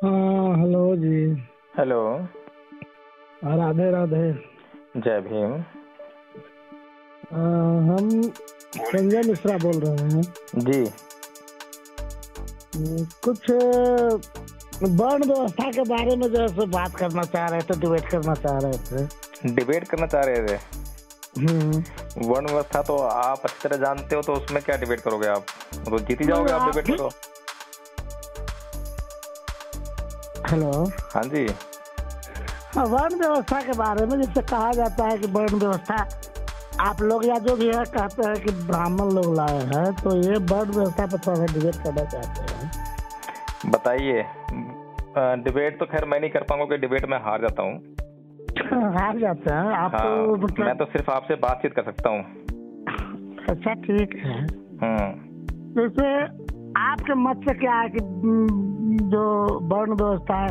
हाँ, हेलो जी। हेलो। राधे राधे। जय भीम। हम संजय मिश्रा बोल रहे हैं जी। कुछ वर्ण व्यवस्था के बारे में जो है सो बात करना चाह रहे थे, डिबेट करना चाह रहे थे। डिबेट करना चाह रहे थे। वर्ण व्यवस्था तो आप अच्छी तरह जानते हो, तो उसमें क्या डिबेट करोगे आप? तो जीत ही जाओगे आप डिबेट में तो। हेलो। हाँ जी। वर्ण व्यवस्था के बारे में जैसे कहा जाता है कि वर्ण व्यवस्था आप लोग या जो भी है कहते हैं कि ब्राह्मण लोग लाए हैं, तो ये वर्ण व्यवस्था पर थोड़ा डिबेट करना चाहते हैं। बताइए। डिबेट तो खैर मैं नहीं कर पाऊंगा, कि डिबेट में हार जाता हूँ। हार जाते हैं आप? हाँ, तो मतलब मैं तो सिर्फ आपसे बातचीत कर सकता हूँ। अच्छा, ठीक है। जैसे आपके मत से क्या है कि जो वर्ण व्यवस्था है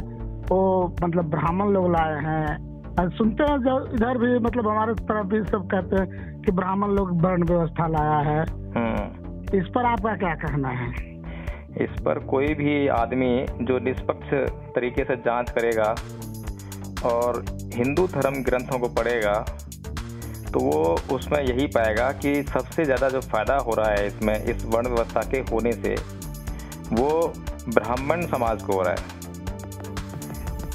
वो मतलब ब्राह्मण लोग लाए हैं, और सुनते हैं जो इधर भी मतलब हमारे तरफ भी सब कहते हैं कि ब्राह्मण लोग वर्ण व्यवस्था लाया है। इस पर आपका क्या कहना है? इस पर कोई भी आदमी जो निष्पक्ष तरीके से जांच करेगा और हिंदू धर्म ग्रंथों को पढ़ेगा, तो वो उसमें यही पाएगा कि सबसे ज़्यादा जो फायदा हो रहा है इसमें, इस वर्ण व्यवस्था के होने से, वो ब्राह्मण समाज को हो रहा है।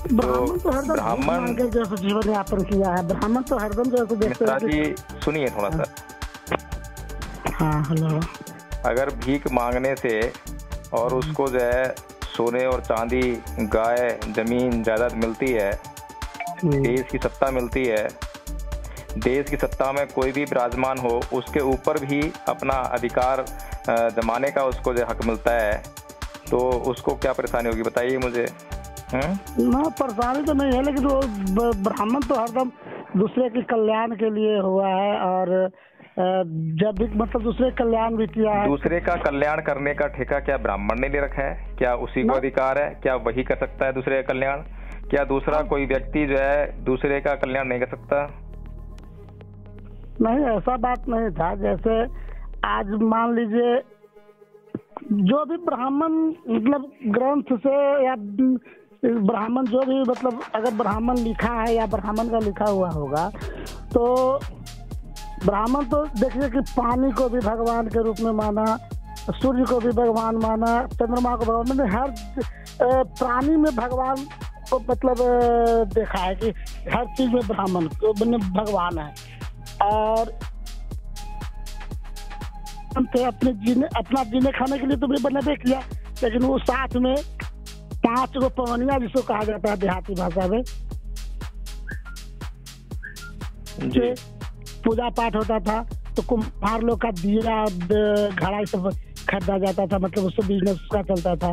ब्राह्मण तो हरदम ब्राह्मण जैसे जीवन यापन किया है, ब्राह्मण तो हरदम जैसे मिश्रा जी सुनिए थोड़ा सा। हाँ, हेलो। अगर भीख मांगने से और उसको जो है सोने और चांदी, गाय, जमीन, जायदाद मिलती है, देश की सत्ता मिलती है, देश की सत्ता में कोई भी विराजमान हो उसके ऊपर भी अपना अधिकार जमाने का उसको जो हक मिलता है, तो उसको क्या परेशानी होगी बताइए मुझे। ना, परेशानी तो नहीं है, लेकिन वो ब्राह्मण तो हरदम दूसरे के कल्याण के लिए हुआ है, और जब भी मतलब दूसरे कल्याण भी किया है। दूसरे का कल्याण करने का ठेका क्या ब्राह्मण ने ले रखा है? क्या उसी को अधिकार है? क्या वही कर सकता है दूसरे का कल्याण? क्या दूसरा कोई व्यक्ति जो है दूसरे का कल्याण नहीं कर सकता? नहीं, ऐसा बात नहीं था। जैसे आज मान लीजिए जो भी ब्राह्मण मतलब ग्रंथ से या ब्राह्मण जो भी मतलब अगर ब्राह्मण लिखा है या ब्राह्मण का लिखा हुआ होगा, तो ब्राह्मण तो देखिए कि पानी को भी भगवान के रूप में माना, सूर्य को भी भगवान माना, चंद्रमा को भगवान, मतलब हर प्राणी में भगवान को मतलब देखा है कि हर चीज में ब्राह्मण को भगवान है। और अपना जीने खाने के लिए तो भी बनबे किया, लेकिन वो साथ में 5 गो पवनिया जिसको कहा जाता है देहाती भाषा में, जी। पूजा पाठ होता था, तो कुम्हार लोग का दिया घड़ा सब खरीदा जाता था, मतलब उससे बिजनेस उसका चलता था।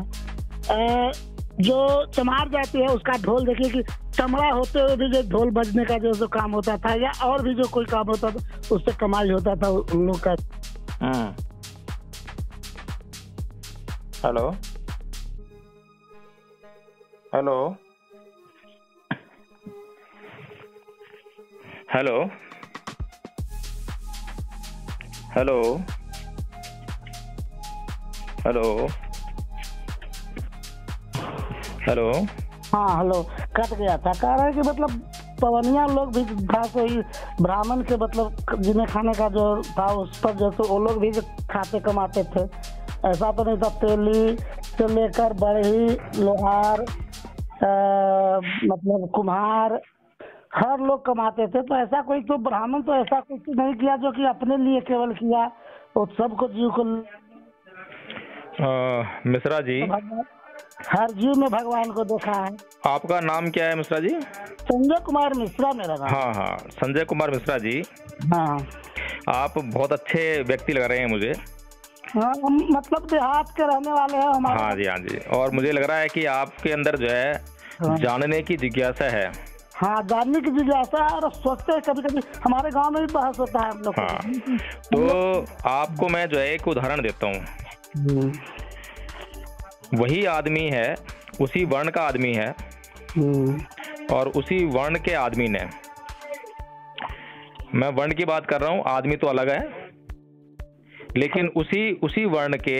जो चमार जाती है उसका ढोल देखिए कि चमड़ा होते हुए भी जो ढोल बजने का जो काम होता था, या और भी जो कोई काम होता था, उससे कमाई होता था उन लोग का। Hello hello hello hello hello hello. हाँ, हेलो। कट गया था। कह रहे हैं कि मतलब पवनिया लोग भी था, कोई ब्राह्मण के मतलब जिन्हें खाने का जो था उस पर जैसे वो लोग भी खाते कमाते थे। ऐसा तो नहीं था। तेली से लेकर बढ़ई, लोहार, मतलब कुम्हार, हर लोग कमाते थे। तो ऐसा कोई तो ब्राह्मण तो ऐसा कुछ नहीं किया जो कि अपने लिए केवल किया, वो सबको जीव को। मिश्रा जी, हर जीव में भगवान को देखा है। आपका नाम क्या है मिश्रा जी? संजय कुमार मिश्रा मेरा नाम। हाँ हाँ, संजय कुमार मिश्रा जी। हाँ, आप बहुत अच्छे व्यक्ति लग रहे हैं मुझे। हाँ, हम मतलब देहात के रहने वाले हैं हमारे। हाँ जी, हाँ जी। और मुझे लग रहा है कि आपके अंदर जो है जानने की जिज्ञासा है। हाँ, जानने की जिज्ञासा है, और सोचते हैं कभी कभी हमारे गांव में भी बहस होता है हम लोग। हाँ, तो आपको मैं जो है एक उदाहरण देता हूँ। वही आदमी है, उसी वर्ण का आदमी है, और उसी वर्ण के आदमी ने, मैं वर्ण की बात कर रहा हूँ, आदमी तो अलग है, लेकिन उसी वर्ण के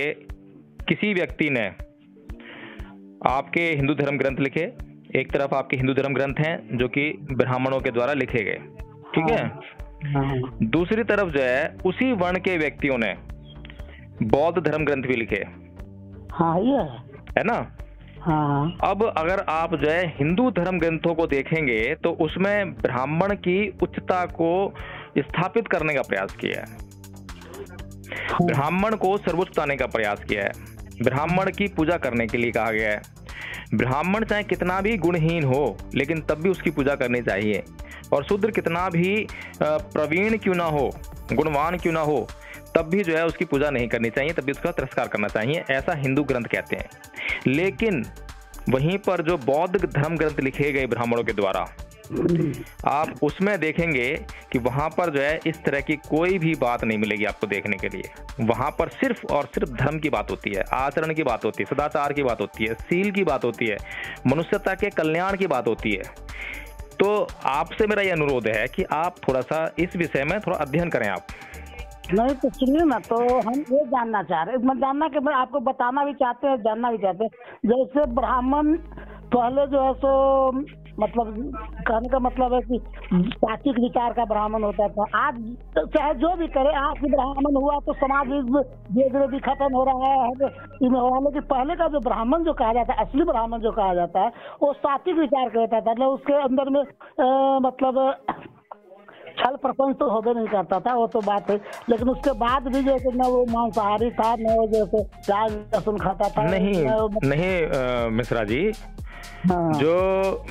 किसी व्यक्ति ने आपके हिंदू धर्म ग्रंथ लिखे, एक तरफ आपके हिंदू धर्म ग्रंथ हैं जो कि ब्राह्मणों के द्वारा लिखे गए, ठीक है। दूसरी तरफ जो है उसी वर्ण के व्यक्तियों ने बौद्ध धर्म ग्रंथ भी लिखे। हाँ ये है ना। हाँ। अब अगर आप जो है हिंदू धर्म ग्रंथों को देखेंगे तो उसमें ब्राह्मण की उच्चता को स्थापित करने का प्रयास किया है, ब्राह्मण को सर्वोच्च बताने का प्रयास किया है, ब्राह्मण की पूजा करने के लिए कहा गया है। ब्राह्मण चाहे कितना भी गुणहीन हो लेकिन तब भी उसकी पूजा करनी चाहिए, और शूद्र कितना भी प्रवीण क्यों ना हो, गुणवान क्यों ना हो, तब भी जो है उसकी पूजा नहीं करनी चाहिए, तब भी उसका तिरस्कार करना चाहिए, ऐसा हिंदू ग्रंथ कहते हैं। लेकिन वहीं पर जो बौद्ध धर्म ग्रंथ लिखे गए ब्राह्मणों के द्वारा, आप उसमें देखेंगे कि वहां पर जो है इस तरह की कोई भी बात नहीं मिलेगी आपको देखने के लिए। वहां पर सिर्फ और सिर्फ धर्म की बात होती है, आचरण की बात होती है, सदाचार की बात होती है, सील की बात होती है, मनुष्यता के कल्याण की बात होती है। तो आपसे मेरा यह अनुरोध है कि आप थोड़ा सा इस विषय में थोड़ा अध्ययन करें। आप नहीं तो सुनिए ना, तो हम ये जानना चाह रहे हैं, जानना कि मैं आपको बताना भी चाहते हैं, जानना भी चाहते हैं। जैसे ब्राह्मण पहले जो है सो मतलब कहने का मतलब है कि सात्विक विचार का ब्राह्मण होता था। आज चाहे जो भी करे, आज ब्राह्मण हुआ तो समाज धीरे धीरे भी खत्म हो रहा है इसमें हो रहा है। लेकिन पहले का जो ब्राह्मण जो कहा जाता है, असली ब्राह्मण जो कहा जाता है, वो सात्विक विचार का होता था। मतलब उसके अंदर में मतलब छल प्रपंच तो होबे नहीं करता था, वो तो बात है। लेकिन उसके बाद भी जैसे न वो मांसाहारी था, न वो जैसे प्याज लहसुन खाता था। नहीं मिश्रा जी, हाँ। जो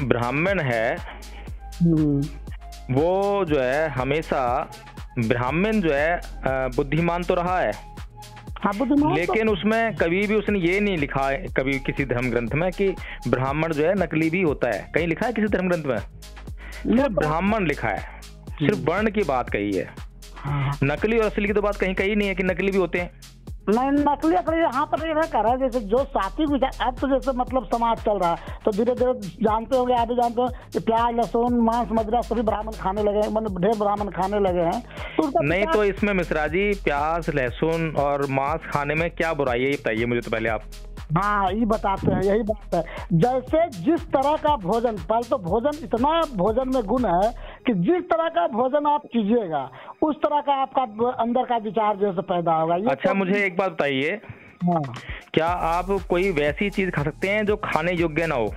ब्राह्मण है वो जो है हमेशा ब्राह्मण जो है बुद्धिमान तो रहा है। हाँ, बुद्धिमान। लेकिन उसमें कभी भी उसने ये नहीं लिखा है कभी किसी धर्म ग्रंथ में कि ब्राह्मण जो है नकली भी होता है। कहीं लिखा है किसी धर्म ग्रंथ में? सिर्फ ब्राह्मण लिखा है, सिर्फ वर्ण की बात कही है। हाँ। नकली और असली की तो बात कहीं कही नहीं है कि नकली भी होते हैं। नहीं, नकली अकली यहाँ पर ये कर रहा है। जैसे जो सात्विक विचार, अब तो जैसे मतलब समाज चल रहा है तो धीरे धीरे जानते होंगे, आप भी जानते हो कि प्याज लहसुन मांस मदिरा सभी ब्राह्मण खाने लगे हैं, मतलब ढेर ब्राह्मण खाने लगे हैं। तो नहीं तो इसमें मिश्रा जी प्याज लहसुन और मांस खाने में क्या बुराई है, ये बताइए मुझे तो पहले आप। हाँ, ये बताते हैं, यही बात है। जैसे जिस तरह का भोजन, पहले तो भोजन, इतना भोजन में गुण है कि जिस तरह का भोजन आप कीजिएगा उस तरह का आपका अंदर का विचार जैसे पैदा होगा। अच्छा, मुझे एक बात बताइए। हाँ। क्या आप कोई वैसी चीज खा सकते हैं जो खाने योग्य ना हो?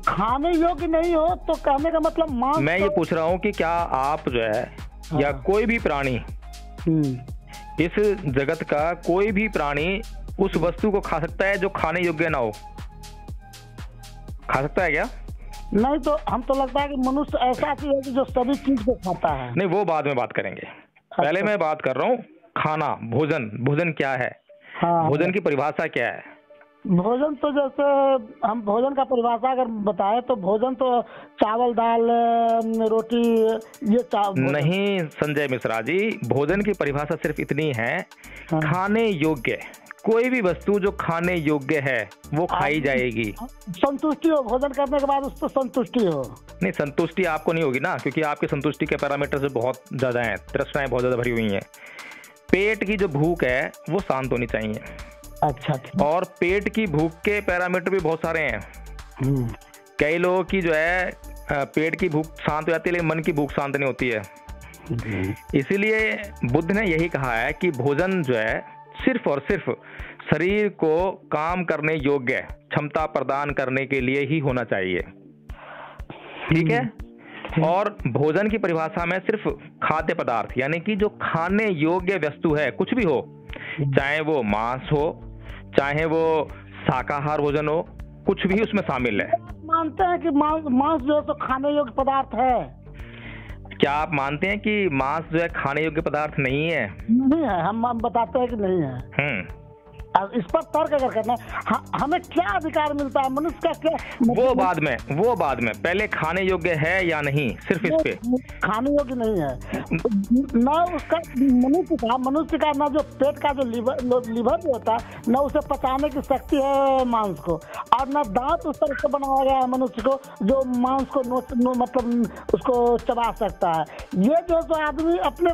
खाने योग्य नहीं हो तो कहने का मतलब मांस। मैं ये पूछ रहा हूँ कि क्या आप जो है या कोई भी प्राणी, इस जगत का कोई भी प्राणी उस वस्तु को खा सकता है जो खाने योग्य ना हो? खा सकता है क्या? नहीं, तो हम तो लगता है कि मनुष्य ऐसा चीज है कि जो सभी चीज को खाता है। नहीं, वो बाद में बात करेंगे। पहले मैं बात कर रहा हूँ खाना, भोजन। भोजन क्या है? हाँ। भोजन की परिभाषा क्या है? भोजन तो जैसे हम भोजन का परिभाषा अगर बताएं तो भोजन तो चावल दाल रोटी ये नहीं संजय मिश्रा जी, भोजन की परिभाषा सिर्फ इतनी है, हाँ। खाने योग्य कोई भी वस्तु जो खाने योग्य है वो खाई जाएगी। संतुष्टि हो, भोजन करने के बाद उसको संतुष्टि हो। नहीं, संतुष्टि आपको नहीं होगी ना, क्योंकि आपके संतुष्टि के पैरामीटर से बहुत ज्यादा हैं, तृष्णाएं बहुत ज्यादा भरी हुई हैं। पेट की जो भूख है वो शांत होनी चाहिए। अच्छा। और पेट की भूख के पैरामीटर भी बहुत सारे हैं। कई लोगों की जो है पेट की भूख शांत हो जाती है लेकिन मन की भूख शांत नहीं होती है। इसीलिए बुद्ध ने यही कहा है कि भोजन जो है सिर्फ और सिर्फ शरीर को काम करने योग्य क्षमता प्रदान करने के लिए ही होना चाहिए, ठीक है। और भोजन की परिभाषा में सिर्फ खाद्य पदार्थ यानी कि जो खाने योग्य वस्तु है, कुछ भी हो, चाहे वो मांस हो, चाहे वो शाकाहार भोजन हो, कुछ भी उसमें शामिल है। मानते हैं कि मांस जो है तो खाने योग्य पदार्थ है। क्या आप मानते हैं कि मांस जो है खाने योग्य पदार्थ नहीं है? नहीं है, हम बताते हैं कि नहीं है। अब इस पर तर्क अगर करना है, हमें क्या अधिकार मिलता है, मनुष्य का क्या? वो बाद में पहले खाने योग्य है या नहीं, सिर्फ इस पे। खाने योग्य नहीं है ना उसका, मनुष्य का ना जो पेट का जो लिवर जो होता है ना उसे पचाने की शक्ति है मांस को, और ना दांत उस तरह से बनाया गया है मनुष्य को जो मांस को मतलब उसको चबा सकता है। ये जो आदमी अपने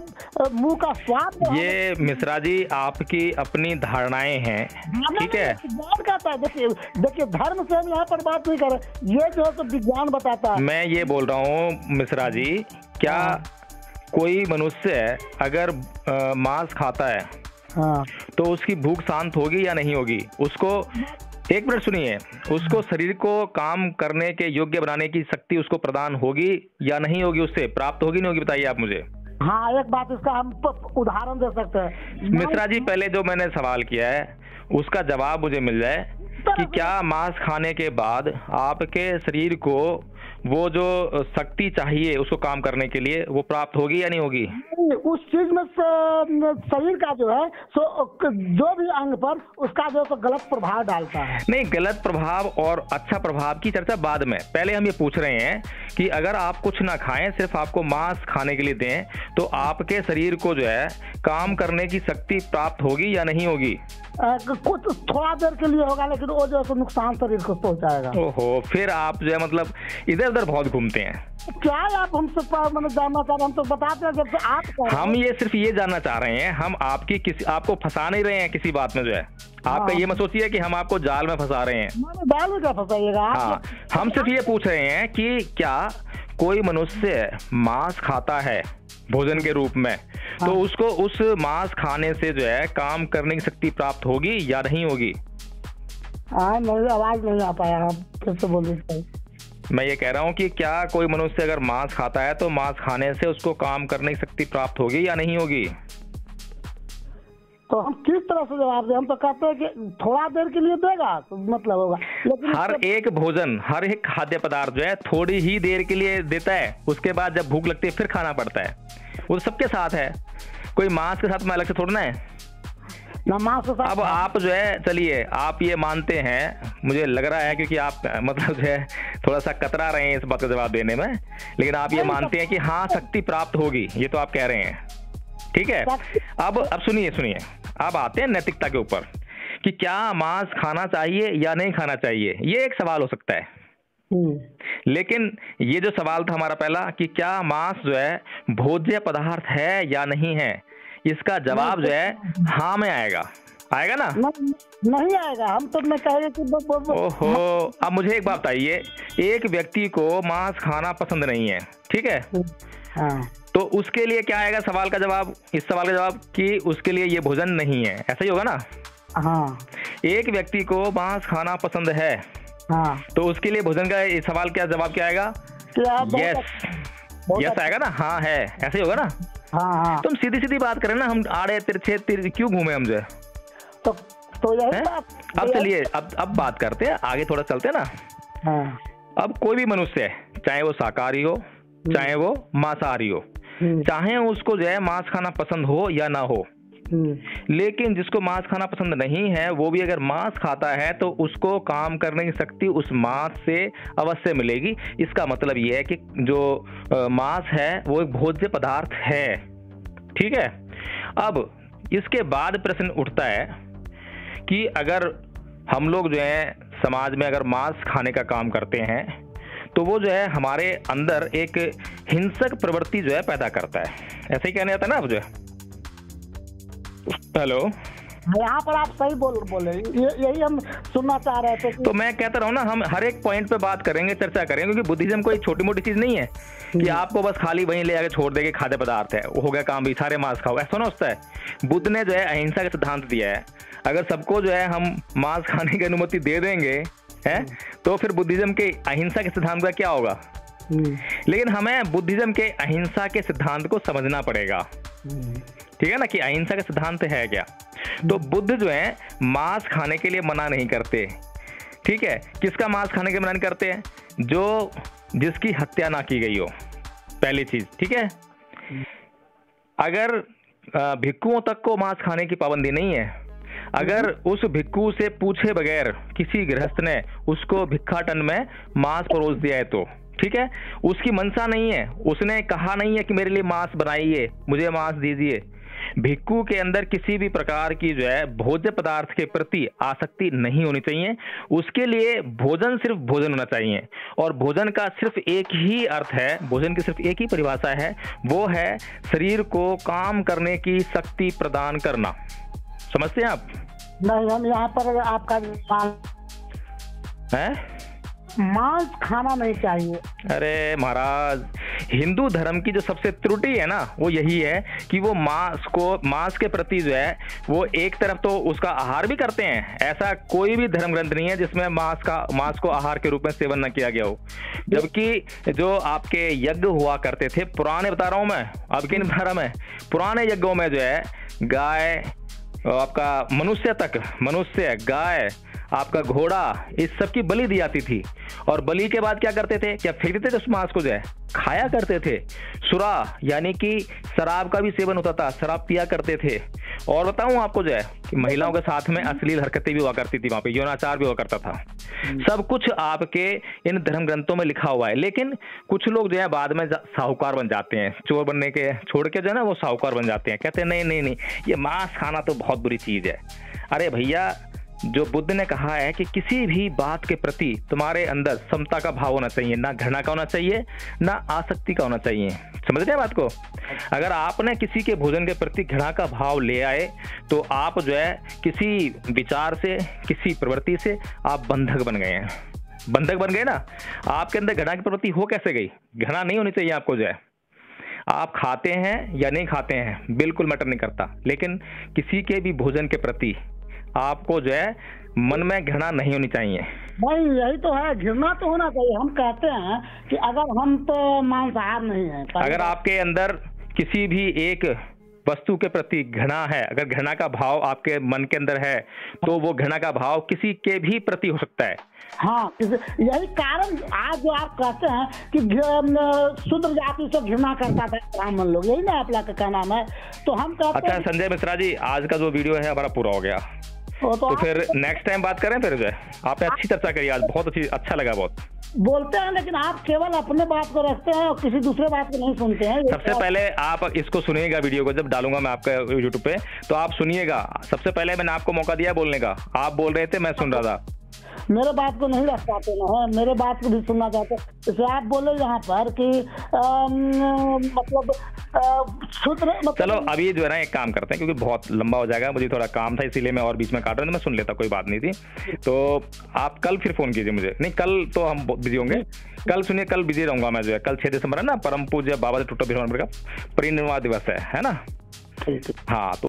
मुंह का स्वाद, ये मिश्रा जी आपकी अपनी धारणाएं हैं, हैं, ठीक है। विज्ञान कहता है, देखिए धर्म से हम यहाँ पर बात नहीं कर रहे, ये जो है तो विज्ञान बताता है। मैं ये बोल रहा हूँ मिश्रा जी, क्या कोई मनुष्य अगर मांस खाता है तो उसकी भूख शांत होगी या नहीं होगी? उसको, एक मिनट सुनिए, उसको शरीर को काम करने के योग्य बनाने की शक्ति उसको प्रदान होगी या नहीं होगी? उससे प्राप्त होगी नहीं होगी? बताइए आप मुझे। हाँ, एक बात इसका हम उदाहरण दे सकते हैं। मिश्रा जी, पहले जो मैंने सवाल किया है उसका जवाब मुझे मिल जाए कि क्या मांस खाने के बाद आपके शरीर को वो जो शक्ति चाहिए उसको काम करने के लिए वो प्राप्त होगी या नहीं होगी? उस चीज में शरीर का जो है जो भी अंग पर उसका जो है गलत प्रभाव डालता है। नहीं, गलत प्रभाव और अच्छा प्रभाव की चर्चा बाद में। पहले हम ये पूछ रहे हैं कि अगर आप कुछ ना खाएं, सिर्फ आपको मांस खाने के लिए दें, तो आपके शरीर को जो है काम करने की शक्ति प्राप्त होगी या नहीं होगी? कुछ थोड़ा देर के लिए होगा, लेकिन वो जो है नुकसान शरीर को पहुंचाएगा। ओहो, फिर आप जो है मतलब इधर उधर बहुत घूमते हैं। क्या आप हमसे मतलब जानना चाह रहे हैं? हम तो बताते हैं, जब से आप हम ये सिर्फ ये जानना चाह रहे हैं, हम आपको फंसा नहीं रहे हैं किसी बात में जो है। आपका ये मत सोचिए कि हम आपको जाल में फंसा रहे हैं। जाल में क्या फंसाइएगा? हाँ, हम सिर्फ ये पूछ रहे हैं कि क्या कोई मनुष्य मांस खाता है भोजन के रूप में, तो उसको उस मांस खाने से जो है काम करने की शक्ति प्राप्त होगी या नहीं होगी? नहीं, आवाज नहीं आ पाया, आप फिर से बोलिए। मैं ये कह रहा हूँ कि क्या कोई मनुष्य अगर मांस खाता है तो मांस खाने से उसको काम करने की शक्ति प्राप्त होगी या नहीं होगी? तो हम किस तरह से जवाब दें? हम तो कहते हैं कि थोड़ा देर के लिए देगा तो मतलब होगा, लेकिन हर एक भोजन, हर एक खाद्य पदार्थ जो है थोड़ी ही देर के लिए देता है, उसके बाद जब भूख लगती है फिर खाना पड़ता है। वो सबके साथ है, कोई मांस के साथ में अलग से थोड़ा ना है ना मांस के साथ। अब आप जो है, चलिए आप ये मानते हैं, मुझे लग रहा है क्योंकि आप मतलब जो है थोड़ा सा कतरा रहे हैं इस बात का जवाब देने में, लेकिन आप ये मानते हैं कि हाँ शक्ति प्राप्त होगी, ये तो आप कह रहे हैं, ठीक है। अब सुनिए, अब आते हैं नैतिकता के ऊपर कि क्या मांस खाना चाहिए या नहीं खाना चाहिए, ये एक सवाल हो सकता है। लेकिन ये जो सवाल था हमारा पहला कि क्या मांस जो है भोज्य पदार्थ है या नहीं है, इसका जवाब जो है हाँ में आएगा ना? नहीं आएगा। हम तो मैं कहेंगे कि ओहो, अब मुझे एक बात बताइए, एक व्यक्ति को मांस खाना पसंद नहीं है, ठीक है, तो उसके लिए क्या आएगा सवाल का जवाब? इस सवाल का जवाब कि उसके लिए ये भोजन नहीं है, ऐसा ही होगा ना? हाँ। एक व्यक्ति को मांस खाना पसंद है, तो उसके लिए भोजन का सवाल क्या जवाब क्या आएगा? यस आएगा ना? हाँ है, ऐसे ही होगा ना? हाँ। तुम सीधी बात करें ना, हम आड़े तिरछे क्यों घूमे हम जो? तो यही बात। अब चलिए अब बात करते हैं, आगे थोड़ा चलते हैं ना। अब कोई भी मनुष्य है, चाहे वो शाकाहारी हो चाहे वो मांसाहारी हो, चाहे उसको जो है मांस खाना पसंद हो या ना हो, लेकिन जिसको मांस खाना पसंद नहीं है वो भी अगर मांस खाता है तो उसको काम करने की शक्ति उस मांस से अवश्य मिलेगी। इसका मतलब ये है कि जो मांस है वो एक भोज्य पदार्थ है, ठीक है। अब इसके बाद प्रश्न उठता है कि अगर हम लोग जो है समाज में अगर मांस खाने का काम करते हैं तो वो जो है हमारे अंदर एक हिंसक प्रवृत्ति जो है पैदा करता है, ऐसे ही कहने जाता है ना। अब जो है हेलो, यहाँ पर आप सही बोले, यही हम सुनना चाह रहे थे। तो मैं कहता रहा हूँ ना, हम हर एक पॉइंट पे बात करेंगे, चर्चा करेंगे, क्योंकि बुद्धिज्म कोई छोटी मोटी चीज नहीं है कि आपको बस खाली वहीं ले आके छोड़ देंगे, खाद्य पदार्थ है वो हो गया काम भी, सारे मांस खाओ, ऐसा ना होता है। बुद्ध ने जो है अहिंसा का सिद्धांत दिया है, अगर सबको जो है हम मांस खाने की अनुमति दे देंगे है तो फिर बुद्धिज्म के अहिंसा के सिद्धांत का क्या होगा? लेकिन हमें बुद्धिज्म के अहिंसा के सिद्धांत को समझना पड़ेगा, ठीक है ना, कि अहिंसा का सिद्धांत है क्या। तो बुद्ध जो है मांस खाने के लिए मना नहीं करते, ठीक है। किसका मांस खाने के लिए मना नहीं करते हैं? जो जिसकी हत्या ना की गई हो, पहली चीज, ठीक है। अगर भिक्षुओं तक को मांस खाने की पाबंदी नहीं है, अगर उस भिक्षु से पूछे बगैर किसी गृहस्थ ने उसको भिक्षाटन में मांस परोस दिया है तो ठीक है, उसकी मनसा नहीं है, उसने कहा नहीं है कि मेरे लिए मांस बनाइए, मुझे मांस दीजिए। भिक्षु के अंदर किसी भी प्रकार की जो है भोज्य पदार्थ के प्रति आसक्ति नहीं होनी चाहिए। उसके लिए भोजन सिर्फ भोजन होना चाहिए, और भोजन का सिर्फ एक ही अर्थ है, भोजन की सिर्फ एक ही परिभाषा है, वो है शरीर को काम करने की शक्ति प्रदान करना। समझते हैं आप? नहीं, हम यहाँ पर आपका है मांस खाना नहीं चाहिए। अरे महाराज, हिंदू धर्म की जो सबसे त्रुटि है ना वो यही है कि वो मांस के प्रति जो है वो एक तरफ तो उसका आहार भी करते हैं। ऐसा कोई भी धर्म ग्रंथ नहीं है जिसमें मांस को आहार के रूप में सेवन न किया गया हो। जबकि जो आपके यज्ञ हुआ करते थे पुराने, बता रहा हूँ मैं, अब की नहीं बता रहा मैं, पुराने यज्ञों में जो है गाय, आपका मनुष्य, गाय, आपका घोड़ा, इस सब की बलि दी जाती थी। और बलि के बाद क्या करते थे, क्या फेंक देते थे उस मांस को, जो है खाया करते थे। सुरा यानी कि शराब का भी सेवन होता था, शराब पिया करते थे। और बताऊं आपको जो है कि महिलाओं के साथ में अश्लील हरकतें भी हुआ करती थी, वहां पे यौनाचार भी हुआ करता था। सब कुछ आपके इन धर्म ग्रंथों में लिखा हुआ है। लेकिन कुछ लोग जो है बाद में साहूकार बन जाते हैं, चोर बनने के छोड़ के जो है ना वो साहूकार बन जाते हैं, कहते हैं नहीं नहीं नहीं ये मांस खाना तो बहुत बुरी चीज है। अरे भैया, जो बुद्ध ने कहा है कि किसी भी बात के प्रति तुम्हारे अंदर समता का भाव होना चाहिए, ना घृणा का होना चाहिए, ना आसक्ति का होना चाहिए। समझ रहे बात को? अगर आपने किसी के भोजन के प्रति घृणा का भाव ले आए तो आप जो है किसी विचार से, किसी प्रवृत्ति से आप बंधक बन गए हैं। बंधक बन गए ना, आपके अंदर घृणा की प्रवृत्ति हो कैसे गई? घृणा नहीं होनी चाहिए आपको। जो है आप खाते हैं या नहीं खाते हैं बिल्कुल मैटर नहीं करता, लेकिन किसी के भी भोजन के प्रति आपको जो है मन में घृणा नहीं होनी चाहिए। भाई यही तो है, घृणा तो होना चाहिए। हम कहते हैं कि अगर हम तो मांसाहार नहीं है, अगर आपके अंदर किसी भी एक वस्तु के प्रति घृणा है, अगर घृणा का भाव आपके मन के अंदर है तो वो घृणा का भाव किसी के भी प्रति हो सकता है। हाँ, यही कारण आज जो आप कहते हैं कि शूद्र जाति से घृणा करता था ब्राह्मण लोग, यही ना आप लोग का कहना है। तो हम कहते हैं। अच्छा संजय मिश्रा जी, आज का जो वीडियो है हमारा पूरा हो गया, तो फिर नेक्स्ट टाइम बात करें। फिर जो है आपने अच्छी चर्चा करी आज, बहुत अच्छा लगा। बहुत बोलते हैं लेकिन आप केवल अपने बात को रखते हैं और किसी दूसरे बात को नहीं सुनते हैं। सबसे पहले आप इसको सुनिएगा, वीडियो को जब डालूंगा मैं आपका यूट्यूब पे तो आप सुनिएगा। सबसे पहले मैंने आपको मौका दिया बोलने का, आप बोल रहे थे, मैं सुन रहा था। मेरे बात को नहीं रख पाते ना है, मेरे बात को भी सुनना चाहते। जैसे आप बोले यहाँ पर कि मतलब चलो अभी जो है ना एक काम करते हैं, क्योंकि बहुत लंबा हो जाएगा, मुझे थोड़ा काम था इसीलिए मैं और बीच में काट रहा था। मैं सुन लेता, कोई बात नहीं थी। तो आप कल फिर फोन कीजिए मुझे। नहीं, कल तो हम बिजी होंगे। कल सुनिए, कल बिजी रहूंगा मैं। जो है कल 6 दिसंबर है ना, परम पूज्य बाबा टुट्टा बिरवा का परिनिर्वाण दिवस है ना। हाँ, तो